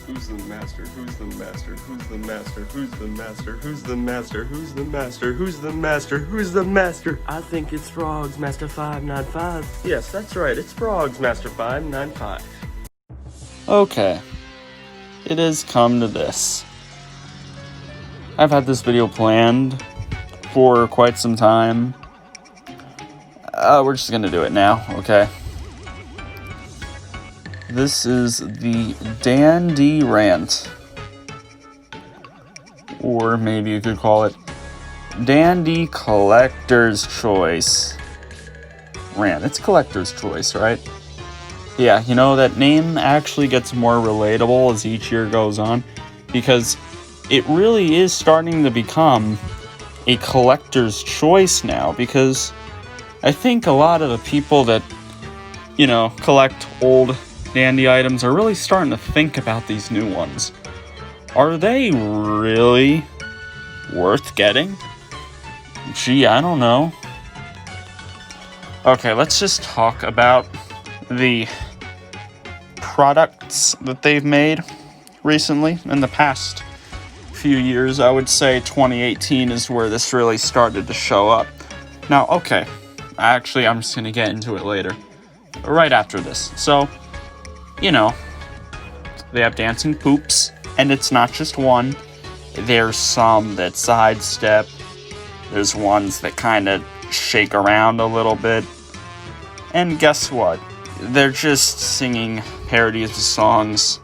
Who's the master? Who's the master? Who's the master? Who's the master? Who's the master? Who's the master? Who's the master? Who's the master? I think it's Frogs Master 595. Yes, that's right. It's Frogs Master 595. Okay. It has come to this. I've had this video planned for quite some time. We're just gonna do it now, okay? This is the DanDee rant. Or maybe you could call it DanDee Collector's Choice rant. It's Collector's Choice, right? Yeah, you know, that name actually gets more relatable as each year goes on, because it really is starting to become a collector's choice now, because I think a lot of the people that, you know, collect old DanDee items are really starting to think about these new ones. Are they really worth getting? Gee, I don't know. Okay, let's just talk about the products that they've made recently. In the past few years, I would say 2018 is where this really started to show up. Now, okay, actually, I'm just gonna get into it later, right after this. So, you know, they have dancing poops, and it's not just one. There's some that sidestep. There's ones that kind of shake around a little bit. And guess what? They're just singing parodies of songs,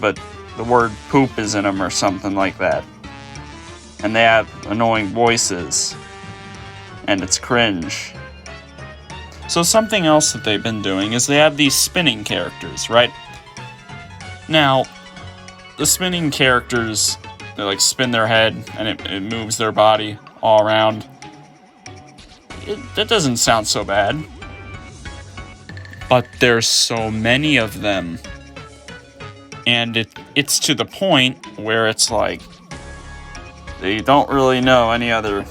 but the word poop is in them or something like that. And they have annoying voices, and it's cringe. So something else that they've been doing is they have these spinning characters, right? Now, the spinning characters, they like spin their head and it moves their body all around. That doesn't sound so bad. But there's so many of them. And it's to the point where it's like they don't really know any other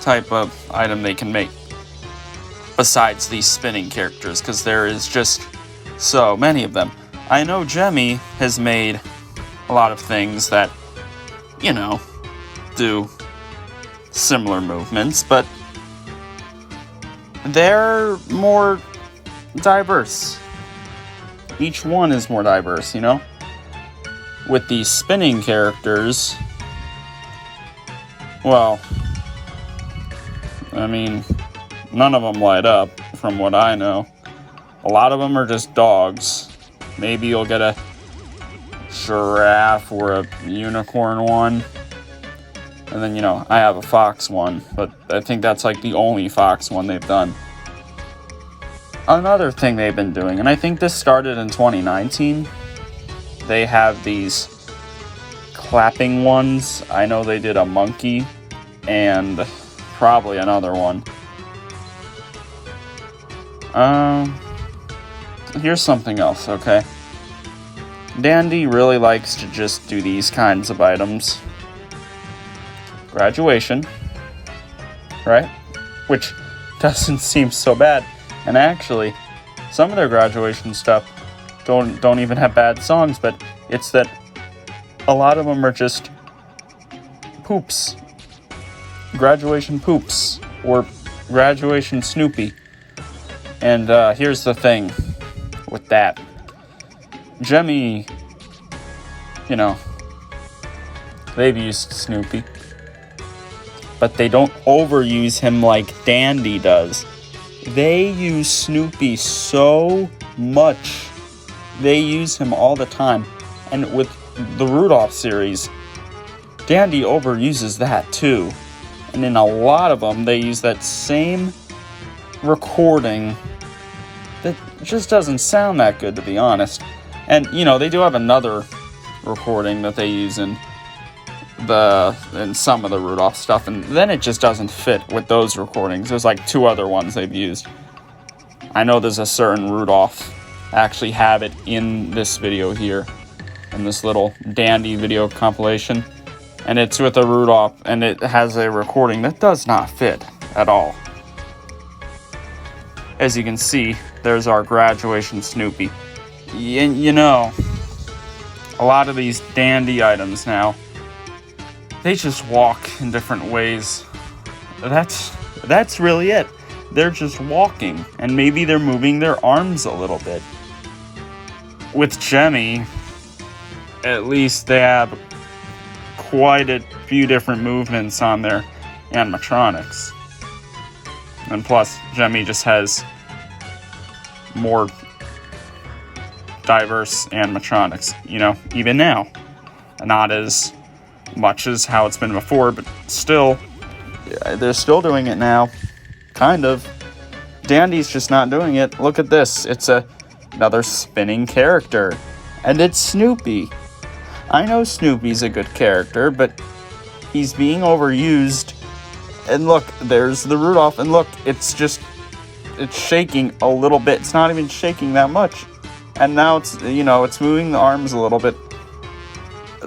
type of item they can make besides these spinning characters, because there is just so many of them. I know Jemmy has made a lot of things that, you know, do similar movements, but they're more diverse. Each one is more diverse, you know? With these spinning characters, well, I mean, none of them light up, from what I know. A lot of them are just dogs. Maybe you'll get a giraffe or a unicorn one. And then, you know, I have a fox one, but I think that's like the only fox one they've done. Another thing they've been doing, and I think this started in 2019, they have these clapping ones. I know they did a monkey and probably another one. Here's something else, okay? DanDee really likes to just do these kinds of items. Graduation, right? Which doesn't seem so bad. And actually, some of their graduation stuff don't even have bad songs, but it's that a lot of them are just poops. Graduation poops, or graduation Snoopy. And here's the thing with that. Jemmy, you know, they've used Snoopy, but they don't overuse him like DanDee does. They use Snoopy so much. They use him all the time. And with the Rudolph series, DanDee overuses that too. And in a lot of them, they use that same recording that just doesn't sound that good, to be honest. And, you know, they do have another recording that they use in some of the Rudolph stuff, and then it just doesn't fit with those recordings. There's like 2 other ones they've used. I know there's a certain Rudolph. I actually have it in this video here, in this little DanDee video compilation, and it's with a Rudolph, and it has a recording that does not fit at all. As you can see, there's our graduation Snoopy. you know, a lot of these DanDee items now, they just walk in different ways. That's really it. They're just walking, and maybe they're moving their arms a little bit. With Jemmy, at least they have quite a few different movements on their animatronics. And plus, Jemmy just has more diverse animatronics, you know, even now. Not as much as how it's been before, but still, they're still doing it now. Kind of. DanDee's just not doing it. Look at this. It's another spinning character. And it's Snoopy. I know Snoopy's a good character, but he's being overused. And look, there's the Rudolph. And look, it's shaking a little bit. It's not even shaking that much. And now it's moving the arms a little bit.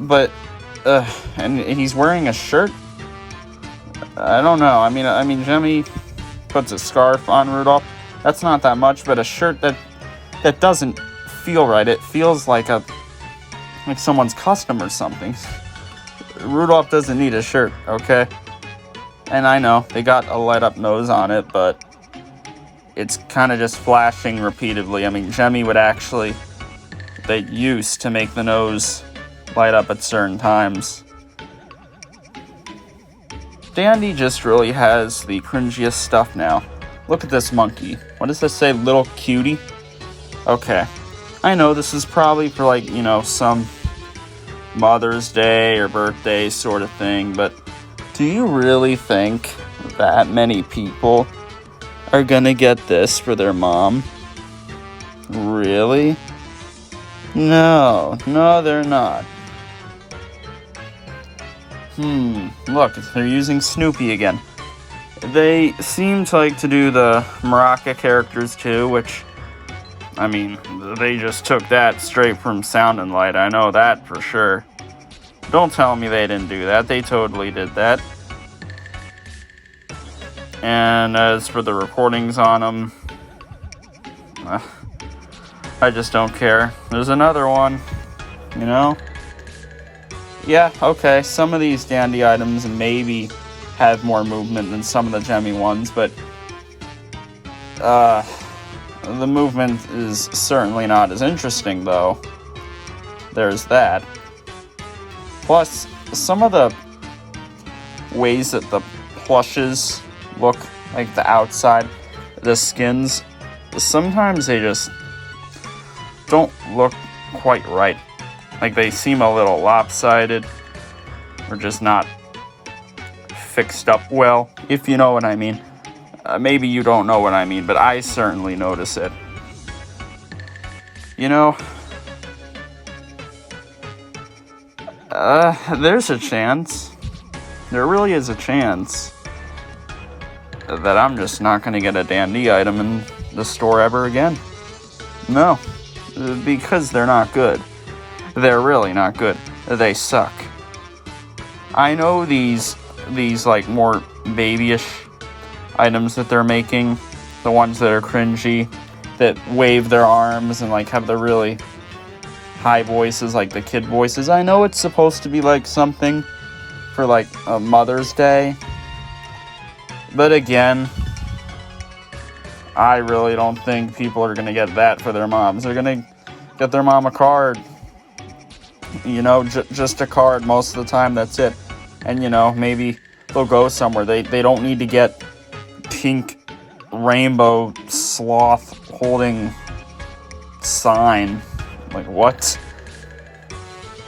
But, and he's wearing a shirt. I don't know. I mean, Jemmy puts a scarf on Rudolph. That's not that much, but a shirt that doesn't feel right. It feels like someone's custom or something. Rudolph doesn't need a shirt, okay? And I know they got a light up nose on it, but it's kind of just flashing repeatedly. I mean, Jemmy they used to make the nose light up at certain times. DanDee just really has the cringiest stuff now. Look at this monkey. What does this say? Little cutie? Okay. I know this is probably for, like, you know, some Mother's Day or birthday sort of thing, but do you really think that many people are gonna get this for their mom? Really? No, they're not. Look, they're using Snoopy again. They seem to like to do the Maraca characters too, which, I mean, they just took that straight from Sound and Light. I know that for sure. Don't tell me they didn't do that. They totally did that. And as for the recordings on them, I just don't care. There's another one, you know? Yeah, okay, some of these DanDee items maybe have more movement than some of the Jemmy ones, but the movement is certainly not as interesting, though. There's that. Plus, some of the ways that the plushes look, like the outside, the skins, sometimes they just don't look quite right. Like, they seem a little lopsided, or just not fixed up well, if you know what I mean. Maybe you don't know what I mean, but I certainly notice it. You know, there's a chance, there really is a chance, that I'm just not going to get a DanDee item in the store ever again. No, because they're not good. They're really not good. They suck. I know these like more babyish items that they're making, the ones that are cringy, that wave their arms and like have the really high voices, like the kid voices. I know it's supposed to be like something for like a Mother's Day, but again, I really don't think people are gonna get that for their moms. They're gonna get their mom a card. You know, just a card most of the time, that's it. And, you know, maybe they'll go somewhere. They don't need to get pink rainbow sloth holding sign. Like, what?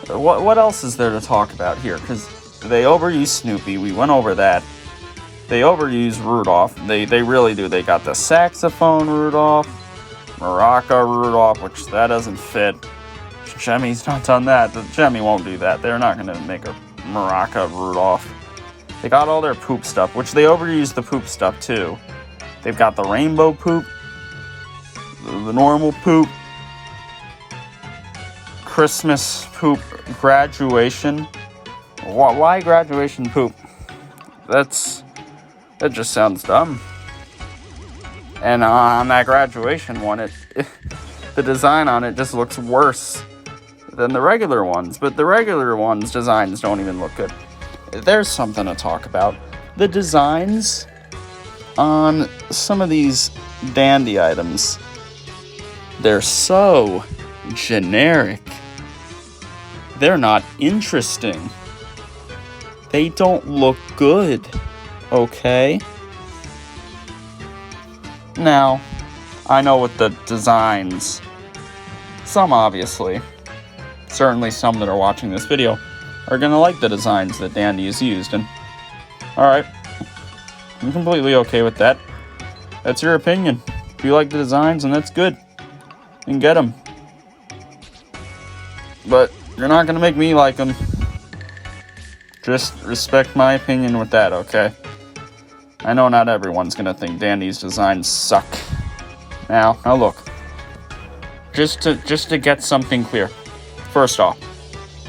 What else is there to talk about here? Because they overuse Snoopy. We went over that. They overuse Rudolph. They really do. They got the saxophone Rudolph, Maraca Rudolph, which that doesn't fit. Jemmy's not done that. The Jemmy won't do that. They're not going to make a Maraca Rudolph. They got all their poop stuff, which they overuse the poop stuff too. They've got the rainbow poop, the normal poop, Christmas poop, graduation. Why graduation poop? That just sounds dumb. And on that graduation one, the design on it just looks worse than the regular ones, but the regular ones' designs don't even look good. There's something to talk about. The designs on some of these DanDee items, they're so generic. They're not interesting. They don't look good, okay? Now, I know with the designs, some obviously, certainly some that are watching this video, are gonna like the designs that DanDee has used, and alright, I'm completely okay with that. That's your opinion. If you like the designs, then that's good. You can get them. But you're not gonna make me like them. Just respect my opinion with that, okay? I know not everyone's gonna think DanDee's designs suck. Now look. Just to get something clear. First off,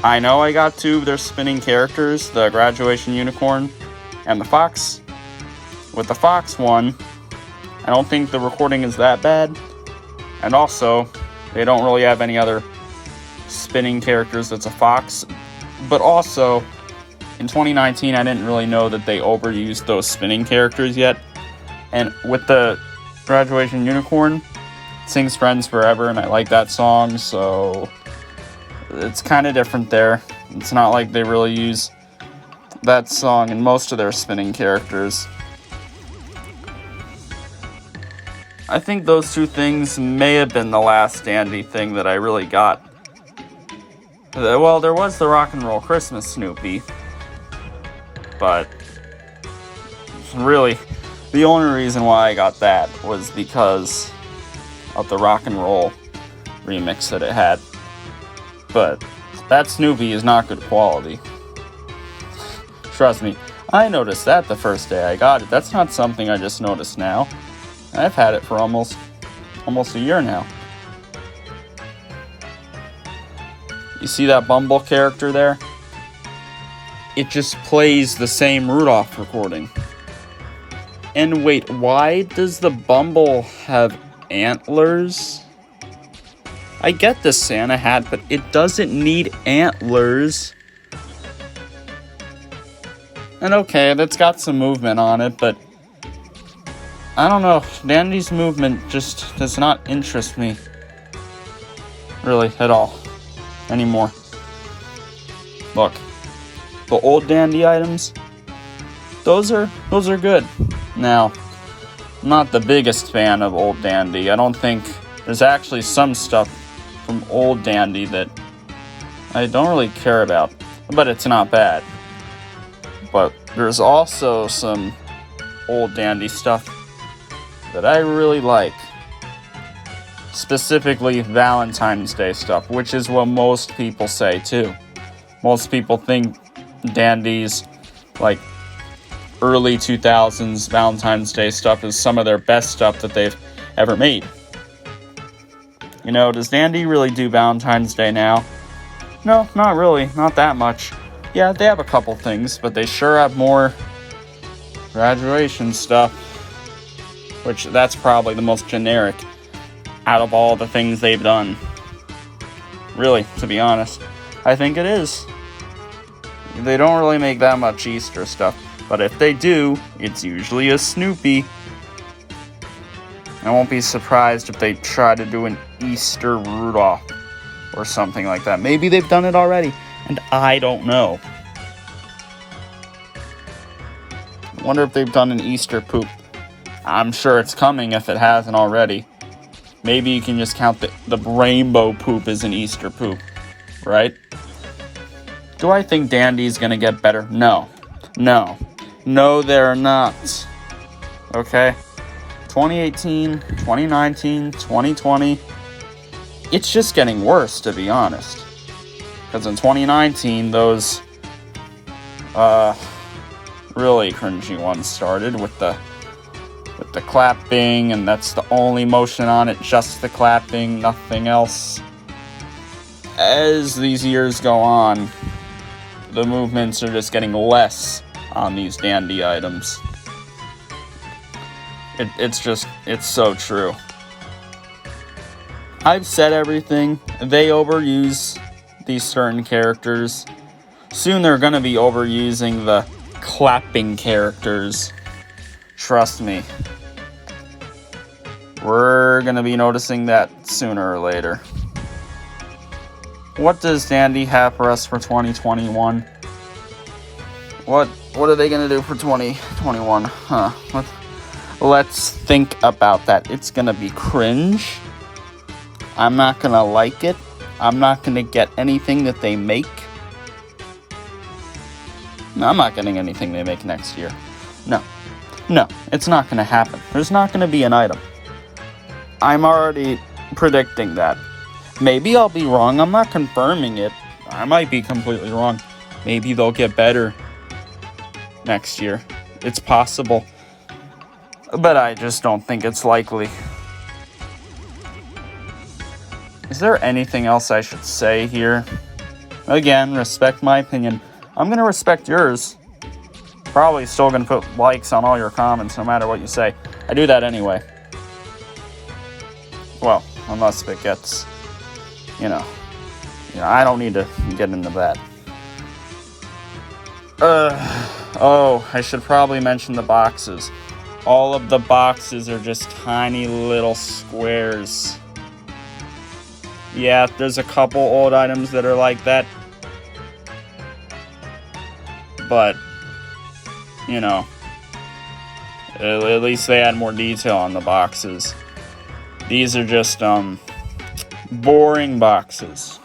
I know I got two of their spinning characters, the graduation unicorn and the fox. With the fox one, I don't think the recording is that bad. And also, they don't really have any other spinning characters that's a fox. But also, in 2019, I didn't really know that they overused those spinning characters yet. And with the graduation unicorn, it sings Friends Forever, and I like that song, so it's kind of different there. It's not like they really use that song in most of their spinning characters. I think those two things may have been the last DanDee thing that I really got. Well, there was the Rock and Roll Christmas Snoopy, but really, the only reason why I got that was because of the rock and roll remix that it had. But that Snoopy is not good quality. Trust me, I noticed that the first day I got it. That's not something I just noticed now. I've had it for almost a year now. You see that Bumble character there? It just plays the same Rudolph recording. And wait, why does the Bumble have antlers? I get the Santa hat, but it doesn't need antlers. And okay, that's got some movement on it, but I don't know. DanDee's movement just does not interest me really at all anymore. Look, the old DanDee items, those are good. Now, I'm not the biggest fan of old DanDee. I don't think there's actually some stuff from old DanDee that I don't really care about, but it's not bad. But there's also some old DanDee stuff that I really like. Specifically Valentine's Day stuff, which is what most people say too. Most people think DanDee's like early 2000s Valentine's Day stuff is some of their best stuff that they've ever made. You know, does DanDee really do Valentine's Day now? No, not really, not that much. Yeah, they have a couple things, but they sure have more graduation stuff, which that's probably the most generic out of all the things they've done. Really, to be honest, I think it is. They don't really make that much Easter stuff, but if they do, it's usually a Snoopy. I won't be surprised if they try to do an Easter Rudolph or something like that. Maybe they've done it already, and I don't know. I wonder if they've done an Easter poop. I'm sure it's coming if it hasn't already. Maybe you can just count the rainbow poop as an Easter poop, right? Do I think DanDee's gonna get better? No. No, they're not. Okay? 2018, 2019, 2020, it's just getting worse, to be honest. Because in 2019, those really cringy ones started with the clapping, and that's the only motion on it, just the clapping, nothing else. As these years go on, the movements are just getting less on these DanDee items. It's so true. I've said everything. They overuse these certain characters. Soon they're going to be overusing the clapping characters. Trust me. We're going to be noticing that sooner or later. What does DanDee have for us for 2021? What are they going to do for 2021? Let's think about that. It's going to be cringe. I'm not going to like it. I'm not going to get anything that they make. No, I'm not getting anything they make next year. No, it's not going to happen. There's not going to be an item. I'm already predicting that. Maybe I'll be wrong. I'm not confirming it. I might be completely wrong. Maybe they'll get better next year. It's possible. But I just don't think it's likely. Is there anything else I should say here? Again, respect my opinion. I'm going to respect yours. Probably still going to put likes on all your comments no matter what you say. I do that anyway. Well, unless it gets, I don't need to get into that. I should probably mention the boxes. All of the boxes are just tiny little squares. Yeah, there's a couple old items that are like that. But, at least they add more detail on the boxes. These are just, boring boxes.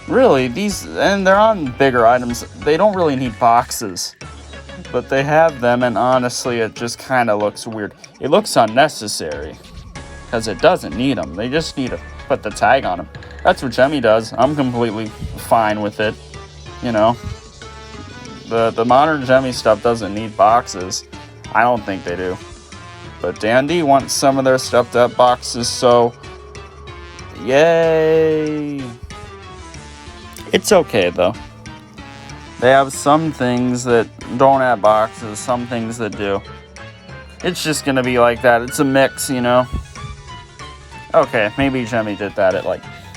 Really, and they're on bigger items. They don't really need boxes. But they have them, and honestly, it just kind of looks weird. It looks unnecessary. Because it doesn't need them. They just need to put the tag on them. That's what Jemmy does. I'm completely fine with it. The modern Jemmy stuff doesn't need boxes. I don't think they do. But DanDee wants some of their stuffed up boxes, so yay. It's okay, though. They have some things that don't have boxes, some things that do. It's just going to be like that. It's a mix, Okay, maybe Jemmy did that at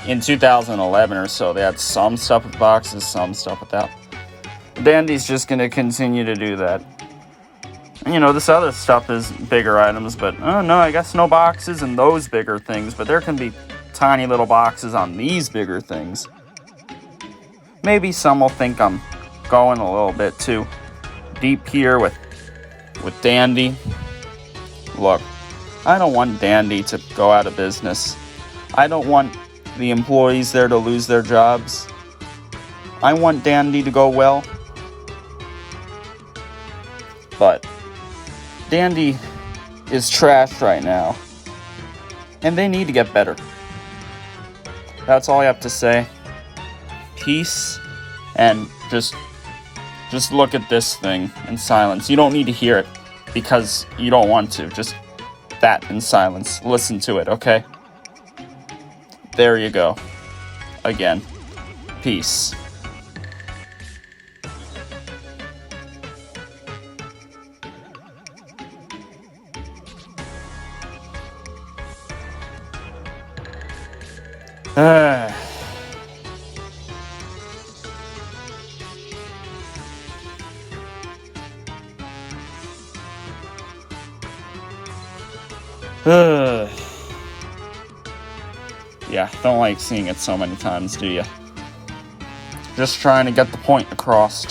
in 2011 or so. They had some stuff with boxes, some stuff without. DanDee's just going to continue to do that. This other stuff is bigger items, but no, I guess no boxes and those bigger things, but there can be tiny little boxes on these bigger things. Maybe some will think I'm going a little bit too deep here with DanDee. Look, I don't want DanDee to go out of business. I don't want the employees there to lose their jobs. I want DanDee to go well. But DanDee is trash right now. And they need to get better. That's all I have to say. Peace. And just look at this thing in silence. You don't need to hear it because you don't want to. Just that in silence. Listen to it, okay? There you go. Again. Peace. Yeah, don't like seeing it so many times, do you? Just trying to get the point across.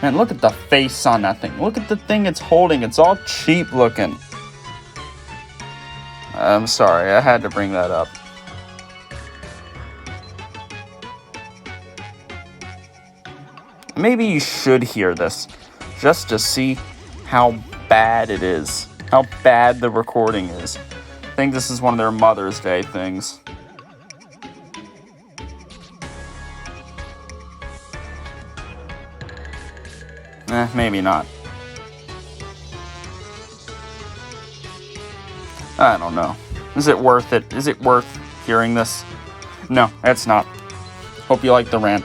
Man, look at the face on that thing. Look at the thing it's holding. It's all cheap looking. I'm sorry, I had to bring that up. Maybe you should hear this, just to see how bad it is. How bad the recording is. I think this is one of their Mother's Day things. Maybe not. I don't know. Is it worth it? Is it worth hearing this? No, it's not. Hope you like the rant.